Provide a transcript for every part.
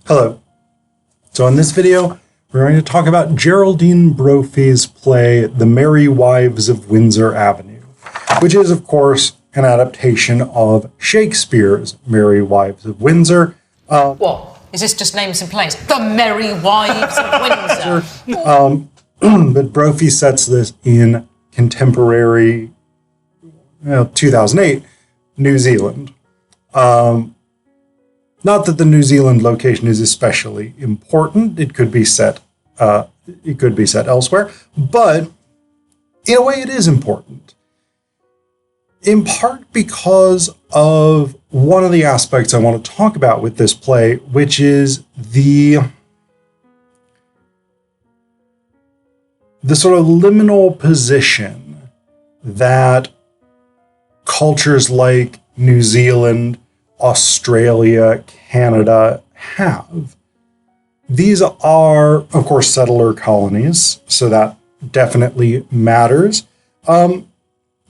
Hello. So in this video, we're going to talk about Geraldine Brophy's play, The Merry Wives of Windsor Avenue, which is, of course, an adaptation of Shakespeare's Merry Wives of Windsor. What? Is this just names and plays? The Merry Wives of Windsor. But Brophy sets this in contemporary 2008 New Zealand. Not that the New Zealand location is especially important. It could be set elsewhere, but in a way it is important. In part because of one of the aspects I want to talk about with this play, which is the sort of liminal position that cultures like New Zealand, Australia, Canada have. These are, of course, settler colonies, so that definitely matters. But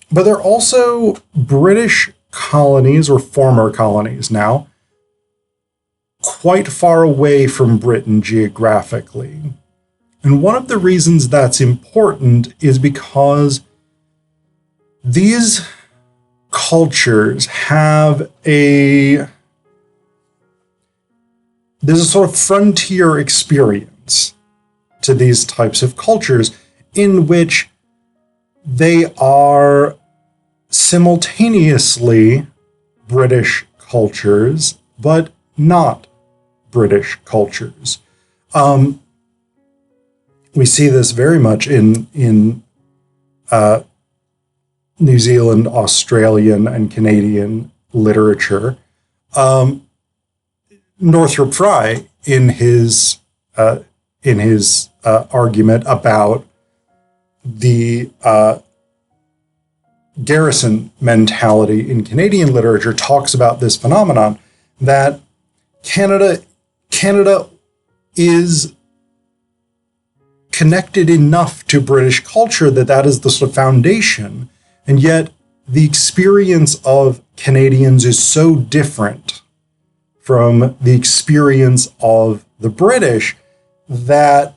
they're also British colonies, or former colonies now, quite far away from Britain geographically. And one of the reasons that's important is because these cultures have there's a sort of frontier experience to these types of cultures in which they are simultaneously British cultures, but not British cultures. We see this very much in New Zealand, Australian, and Canadian literature. Northrop Frye, in his argument about the garrison mentality in Canadian literature, talks about this phenomenon that Canada is connected enough to British culture that is the sort of foundation. And yet the experience of Canadians is so different from the experience of the British that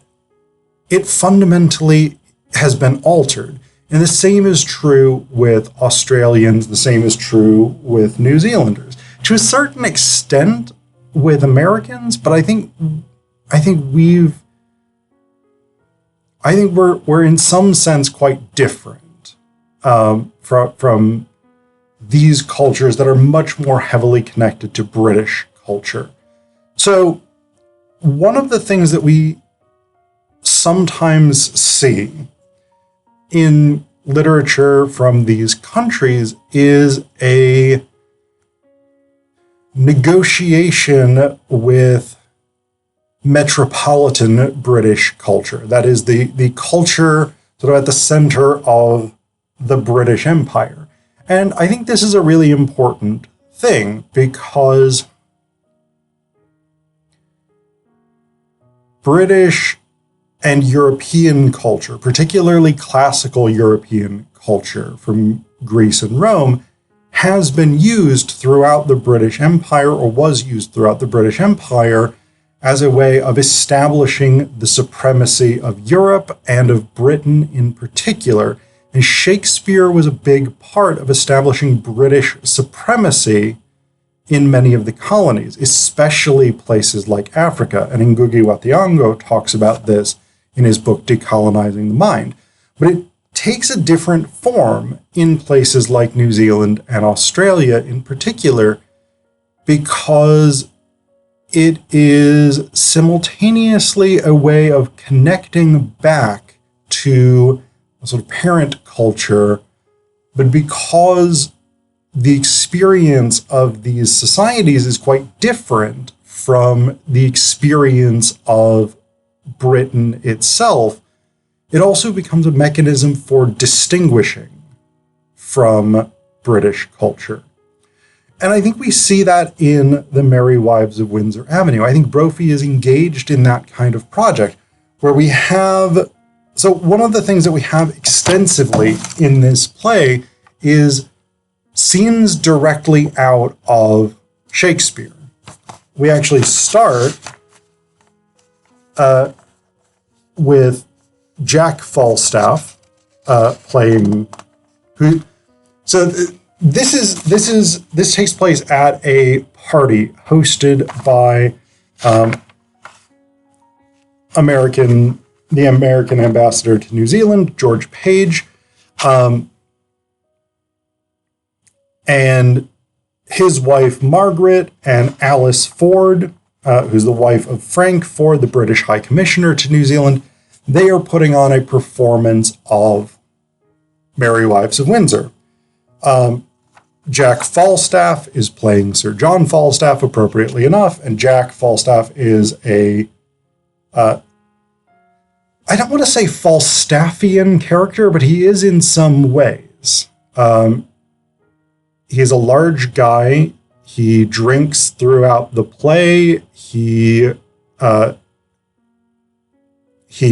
it fundamentally has been altered. And the same is true with Australians, the same is true with New Zealanders. To a certain extent with Americans, but I think we're in some sense quite different. From these cultures that are much more heavily connected to British culture. So one of the things that we sometimes see in literature from these countries is a negotiation with metropolitan British culture. That is the culture sort of at the center of the British Empire. And I think this is a really important thing because British and European culture, particularly classical European culture from Greece and Rome, has been used throughout the British Empire, or was used throughout the British Empire, as a way of establishing the supremacy of Europe and of Britain in particular. And Shakespeare was a big part of establishing British supremacy in many of the colonies, especially places like Africa. And Ngugi wa Thiong'o talks about this in his book, Decolonizing the Mind. But it takes a different form in places like New Zealand and Australia in particular, because it is simultaneously a way of connecting back to a sort of parent culture, but because the experience of these societies is quite different from the experience of Britain itself, it also becomes a mechanism for distinguishing from British culture. And I think we see that in The Merry Wives of Windsor Avenue. I think Brophy is engaged in that kind of project where we have... So one of the things that we have extensively in this play is scenes directly out of Shakespeare. We actually start with Jack Falstaff playing who. So this takes place at a party hosted by the American ambassador to New Zealand, George Page, and his wife Margaret and Alice Ford, who's the wife of Frank Ford, the British High Commissioner to New Zealand. They are putting on a performance of Merry Wives of Windsor. Jack Falstaff is playing Sir John Falstaff, appropriately enough, and Jack Falstaff is a, I don't want to say Falstaffian character, but he is in some ways. He's a large guy. He drinks throughout the play. He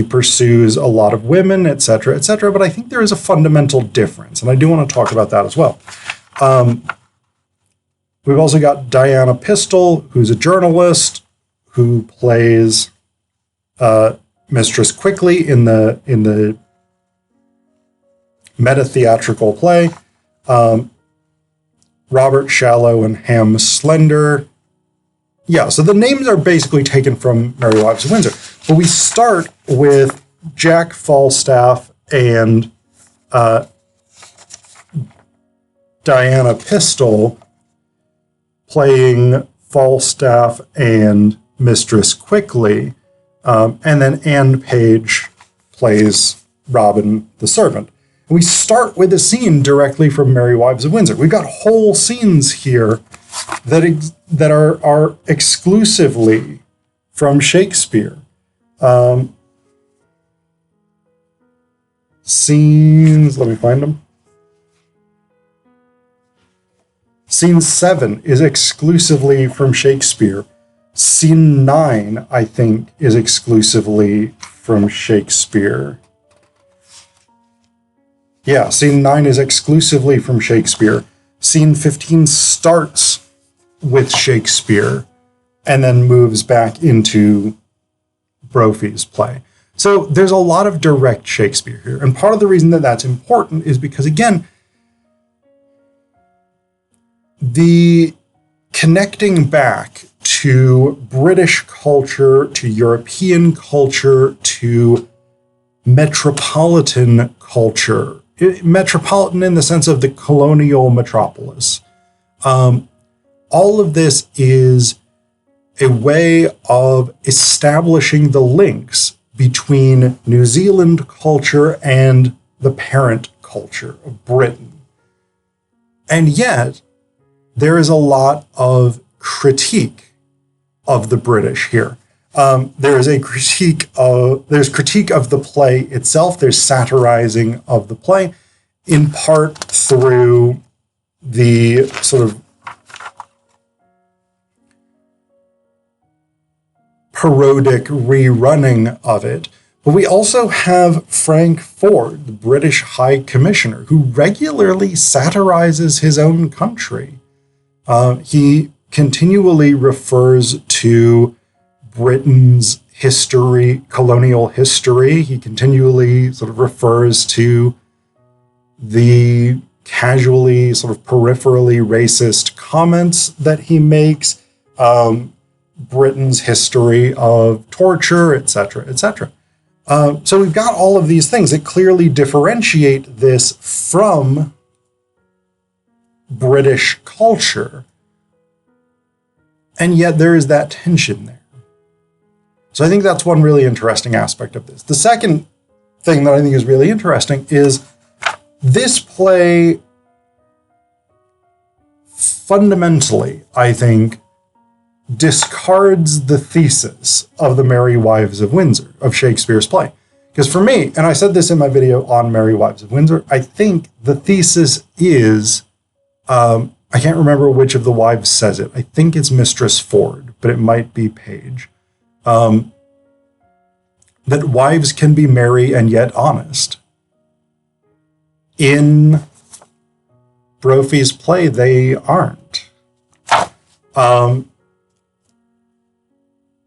pursues a lot of women, etc., etc. But I think there is a fundamental difference, and I do want to talk about that as well. We've also got Diana Pistol, who's a journalist who plays Mistress Quickly in the meta-theatrical play. Robert Shallow and Ham Slender. Yeah, so the names are basically taken from Merry Wives of Windsor. But we start with Jack Falstaff and Diana Pistol playing Falstaff and Mistress Quickly. And then Anne Page plays Robin the servant. We start with a scene directly from Merry Wives of Windsor. We've got whole scenes here that are exclusively from Shakespeare. Scenes, let me find them. Scene 7 is exclusively from Shakespeare. Scene 9, I think, is exclusively from Shakespeare. Yeah, scene 9 is exclusively from Shakespeare. Scene 15 starts with Shakespeare and then moves back into Brophy's play. So there's a lot of direct Shakespeare here. And part of the reason that that's important is because, again, the connecting back to British culture, to European culture, to metropolitan culture, metropolitan in the sense of the colonial metropolis. All of this is a way of establishing the links between New Zealand culture and the parent culture of Britain. And yet, there is a lot of critique of the British here. There's critique of the play itself. There's satirizing of the play, in part through the sort of parodic rerunning of it. But we also have Frank Ford, the British High Commissioner, who regularly satirizes his own country. He continually refers to Britain's history, colonial history. He continually sort of refers to the casually, sort of peripherally racist comments that he makes, Britain's history of torture, etc., etc. So we've got all of these things that clearly differentiate this from British culture. And yet there is that tension there. So I think that's one really interesting aspect of this. The second thing that I think is really interesting is this play fundamentally, I think, discards the thesis of the Merry Wives of Windsor, of Shakespeare's play. Because for me, and I said this in my video on Merry Wives of Windsor, I think the thesis is, I can't remember which of the wives says it. I think it's Mistress Ford, but it might be Page. That wives can be merry and yet honest. In Brophy's play, they aren't.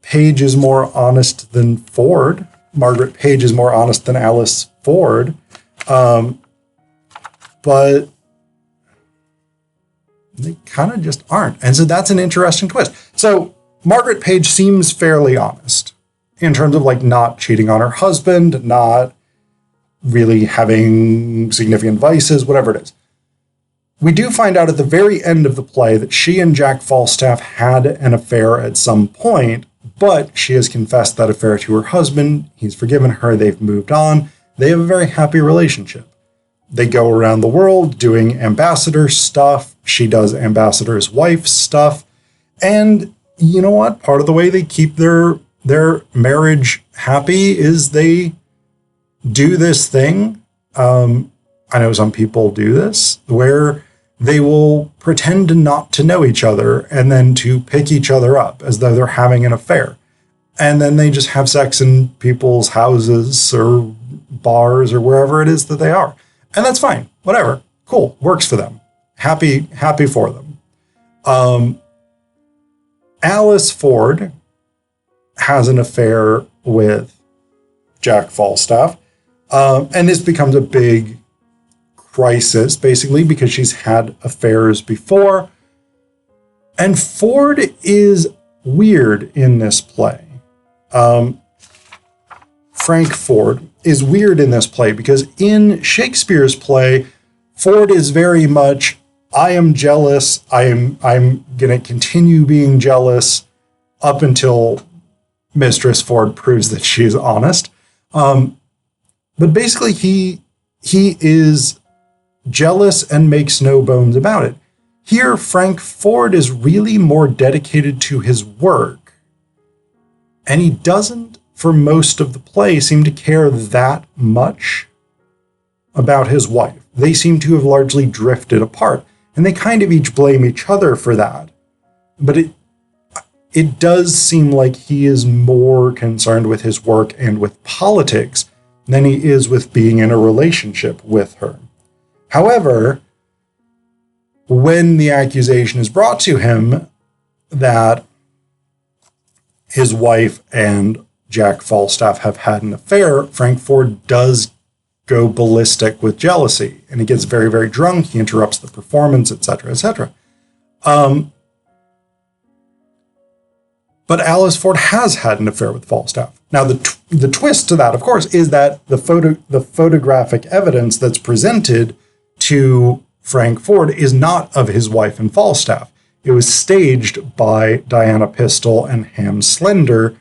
Page is more honest than Ford. Margaret Page is more honest than Alice Ford. But they kind of just aren't. And so that's an interesting twist. So Margaret Page seems fairly honest in terms of like not cheating on her husband, not really having significant vices, whatever it is. We do find out at the very end of the play that she and Jack Falstaff had an affair at some point, but she has confessed that affair to her husband. He's forgiven her. They've moved on. They have a very happy relationship. They go around the world doing ambassador stuff. She does ambassador's wife stuff. And you know what? Part of the way they keep their marriage happy is they do this thing. I know some people do this, where they will pretend not to know each other and then to pick each other up as though they're having an affair. And then they just have sex in people's houses or bars or wherever it is that they are. And that's fine. Whatever. Cool. Works for them. Happy for them. Alice Ford has an affair with Jack Falstaff. And this becomes a big crisis, basically, because she's had affairs before. And Ford is weird in this play. Frank Ford is weird in this play because in Shakespeare's play, Ford is very much, I am jealous. I'm going to continue being jealous up until Mistress Ford proves that she's honest. But basically, he is jealous and makes no bones about it. Here, Frank Ford is really more dedicated to his work. And he doesn't, for most of the play, seem to care that much about his wife. They seem to have largely drifted apart. And they kind of each blame each other for that. But it does seem like he is more concerned with his work and with politics than he is with being in a relationship with her. However, when the accusation is brought to him that his wife and Jack Falstaff have had an affair, Frank Ford does go ballistic with jealousy, and he gets very, very drunk. He interrupts the performance, etc., etc. But Alice Ford has had an affair with Falstaff. Now, the twist to that, of course, is that the photographic evidence that's presented to Frank Ford is not of his wife and Falstaff. It was staged by Diana Pistol and Ham Slender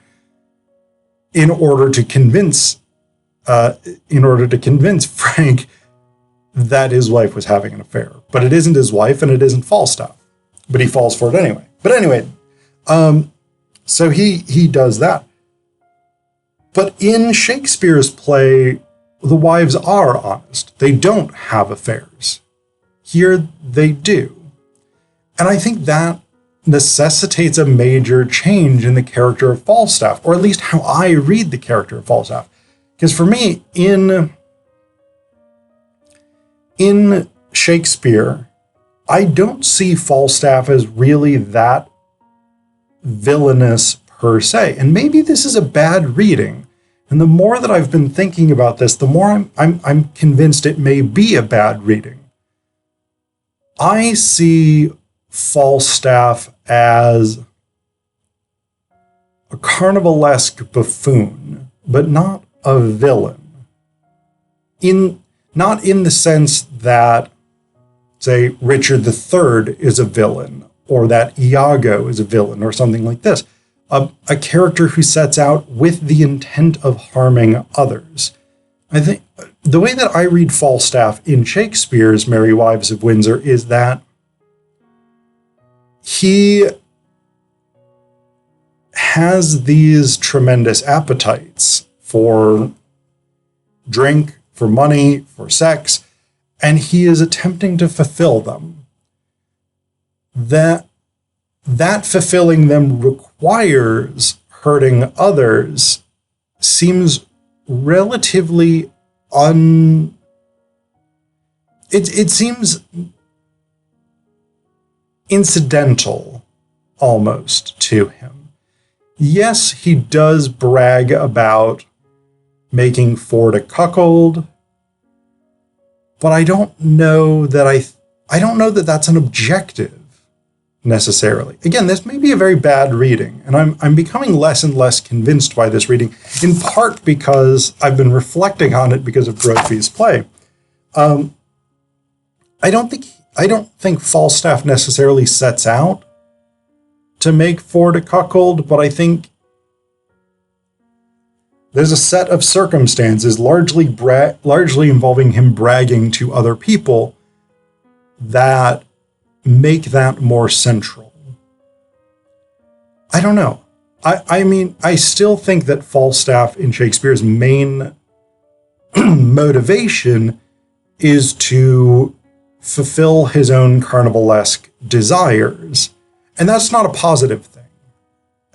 in order to convince Frank that his wife was having an affair. But it isn't his wife and it isn't Falstaff. But he falls for it anyway. But anyway, so he does that. But in Shakespeare's play, the wives are honest. They don't have affairs. Here they do. And I think that necessitates a major change in the character of Falstaff, or at least how I read the character of Falstaff. Because for me, in Shakespeare, I don't see Falstaff as really that villainous per se. And maybe this is a bad reading. And the more that I've been thinking about this, the more I'm convinced it may be a bad reading. I see Falstaff as a carnivalesque buffoon, but not a villain. Not in the sense that, say, Richard III is a villain, or that Iago is a villain, or something like this. A character who sets out with the intent of harming others. I think the way that I read Falstaff in Shakespeare's Merry Wives of Windsor is that he has these tremendous appetites for drink, for money, for sex, and he is attempting to fulfill them. That fulfilling them requires hurting others seems relatively it seems incidental almost to him. yes, he does brag about making Ford a cuckold, but I don't know that I don't know that that's an objective necessarily. Again, this may be a very bad reading, and I'm becoming less and less convinced by this reading, in part because I've been reflecting on it because of Brophy's play. I don't think Falstaff necessarily sets out to make Ford a cuckold, but I think there's a set of circumstances, largely involving him bragging to other people, that make that more central. I don't know. I mean, I still think that Falstaff in Shakespeare's main motivation is to fulfill his own carnivalesque desires. And that's not a positive thing,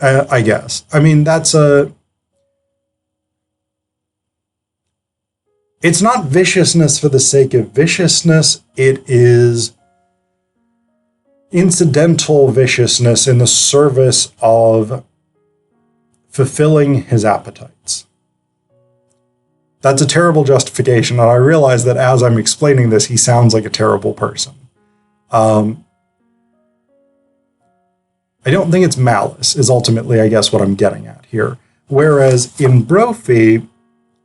I guess. I mean, it's not viciousness for the sake of viciousness. It is incidental viciousness in the service of fulfilling his appetites. That's a terrible justification, and I realize that as I'm explaining this, he sounds like a terrible person. I don't think it's malice, is ultimately, I guess, what I'm getting at here. Whereas in Brophy,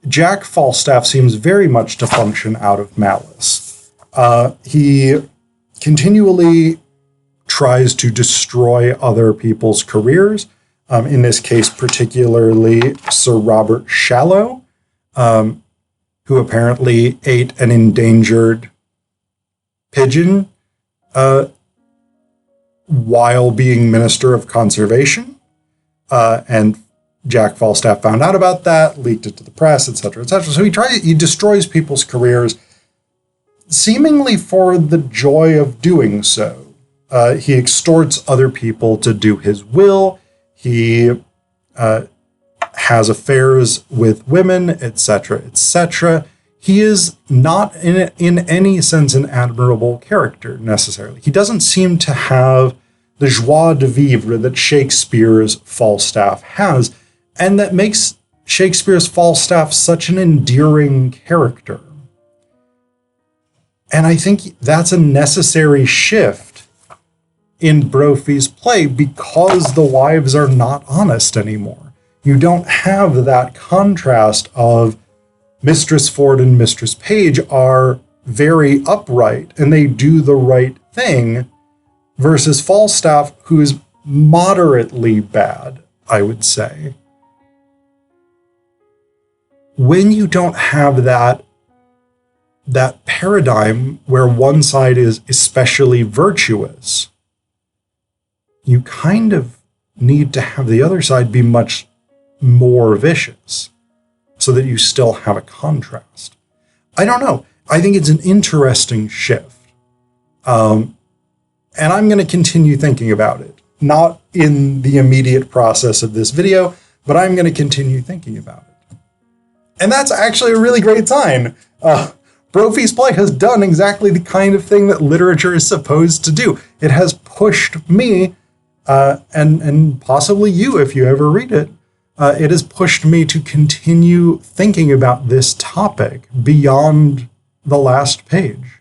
Jack Falstaff seems very much to function out of malice. He continually tries to destroy other people's careers. In this case, particularly Sir Robert Shallow, who apparently ate an endangered pigeon while being Minister of Conservation. And Jack Falstaff found out about that, leaked it to the press, etc., etc. So he destroys people's careers, seemingly for the joy of doing so. He extorts other people to do his will. He has affairs with women, etc., etc. He is not in any sense an admirable character necessarily. He doesn't seem to have the joie de vivre that Shakespeare's Falstaff has, and that makes Shakespeare's Falstaff such an endearing character. And I think that's a necessary shift in Brophy's play because the wives are not honest anymore. You don't have that contrast of Mistress Ford and Mistress Page are very upright and they do the right thing, versus Falstaff, who is moderately bad, I would say. When you don't have that paradigm where one side is especially virtuous, you kind of need to have the other side be much more vicious so that you still have a contrast. I don't know. I think it's an interesting shift. And I'm going to continue thinking about it. Not in the immediate process of this video, but I'm going to continue thinking about it. And that's actually a really great sign. Brophy's play has done exactly the kind of thing that literature is supposed to do. It has pushed me, and possibly you if you ever read it, it has pushed me to continue thinking about this topic beyond the last page.